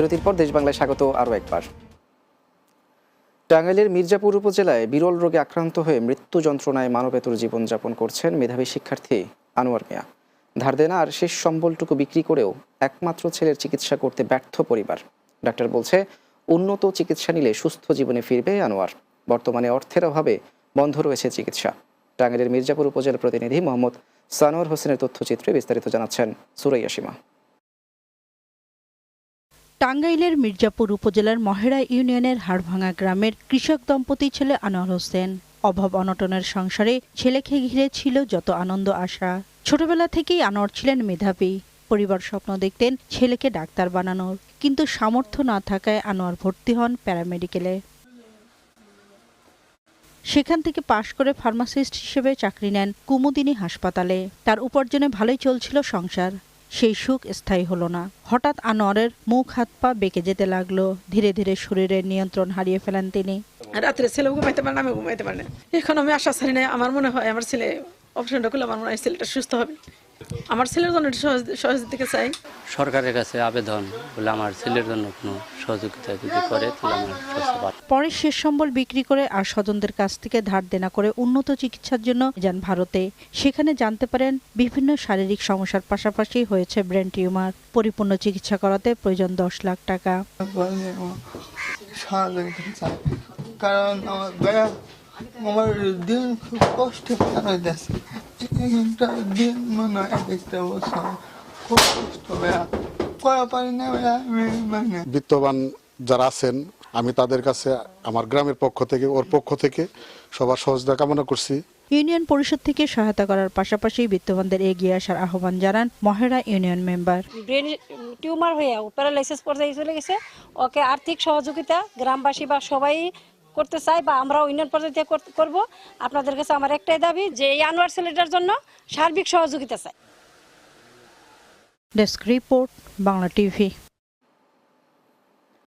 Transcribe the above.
বিরতির পর দেশ বাংলায় স্বাগত আরও একবার। টাঙ্গাইলের মির্জাপুর উপজেলায় বিরল রোগে আক্রান্ত হয়ে মৃত্যু যন্ত্রণায় মানবেতর জীবনযাপন করছেন মেধাবী শিক্ষার্থী আনোয়ার মিয়া। ধার দেনা আর শেষ সম্বলটুকু বিক্রি করেও একমাত্র ছেলের চিকিৎসা করতে ব্যর্থ পরিবার। ডাক্তার বলছে উন্নত চিকিৎসা নিলে সুস্থ জীবনে ফিরবে আনোয়ার। বর্তমানে অর্থের অভাবে বন্ধ রয়েছে চিকিৎসা। টাঙ্গাইলের মির্জাপুর উপজেলা প্রতিনিধি মোহাম্মদ সানোয়ার হোসেনের তথ্যচিত্রে বিস্তারিত জানাচ্ছেন সুরাইয়া সীমা। টাঙ্গাইলের মির্জাপুর উপজেলার মহেড়া ইউনিয়নের হাড়ভাঙা গ্রামের কৃষক দম্পতি ছেলে আনোয়ার হোসেন। অভাব অনটনের সংসারে ছেলেকে ঘিরে ছিল যত আনন্দ আশা। ছোটবেলা থেকেই আনোয়ার ছিলেন মেধাবী। পরিবার স্বপ্ন দেখতেন ছেলেকে ডাক্তার বানানোর, কিন্তু সামর্থ্য না থাকায় আনোয়ার ভর্তি হন প্যারামেডিকেলে। সেখান থেকে পাশ করে ফার্মাসিস্ট হিসেবে চাকরি নেন কুমুদিনী হাসপাতালে। তার উপার্জনে ভালোই চলছিল সংসার। সেই সুখ স্থায়ী হলো না। হঠাৎ আনোয়ারের মুখ হাত পা বেঁকে যেতে লাগলো। ধীরে ধীরে শরীরের নিয়ন্ত্রণ হারিয়ে ফেলেন তিনি। রাত্রে ছেলে ঘুমাইতে পারে না, আমি ঘুমাইতে পারি না। এখন আমি আশা ছাড়ি না। আমার মনে হয় আমার ছেলে অপারেশনটা করলে আমার মনে হয় ছেলেটা সুস্থ হবে। আমার ছেলের জন্য সহযোগিতা চাই। সরকারের কাছে আবেদন বলে আমার ছেলের জন্য কোনো সহযোগিতা যদি করে তাহলে আমার পরে শেষ সম্বল বিক্রি করে আর স্বজনদের কাছ থেকে ধার দেনা করে উন্নত চিকিৎসার জন্য যান ভারতে। সেখানে জানতে পারেন বিভিন্ন শারীরিক সমস্যার পাশাপাশি হয়েছে ব্রেন টিউমার। পরিপূর্ণ চিকিৎসা করাতে প্রয়োজন 10 লাখ টাকা। কারণ আমার দিন খুব কষ্ট হইতেছে। দিন মনে হয় একটা বছর খুব কষ্ট করা পারি না। বিত্তবান যারা আছেন আমি তাদের কাছে আমার গ্রামের পক্ষ থেকে ওর পক্ষ থেকে সবার সহযোগিতা কামনা করছি। ইউনিয়ন পরিষদ থেকে সহায়তা করার পাশাপাশি বিত্তবানদের এগিয়ে আসার আহ্বান জানান Mohera union member. Brain tumour হয়ে প্যারালাইসিস পর্যায়ে চলে গেছে। ওকে আর্থিক সহযোগিতা গ্রামবাসী বা সবাই করতে চাই, বা আমরাও ইউনিয়ন পর্যায়ে করব। আপনাদের কাছে আমার একটাই দাবি যে এই আনোয়ার ছেলেটার জন্য সার্বিক সহযোগিতা চাই। Desk report, Bangla TV.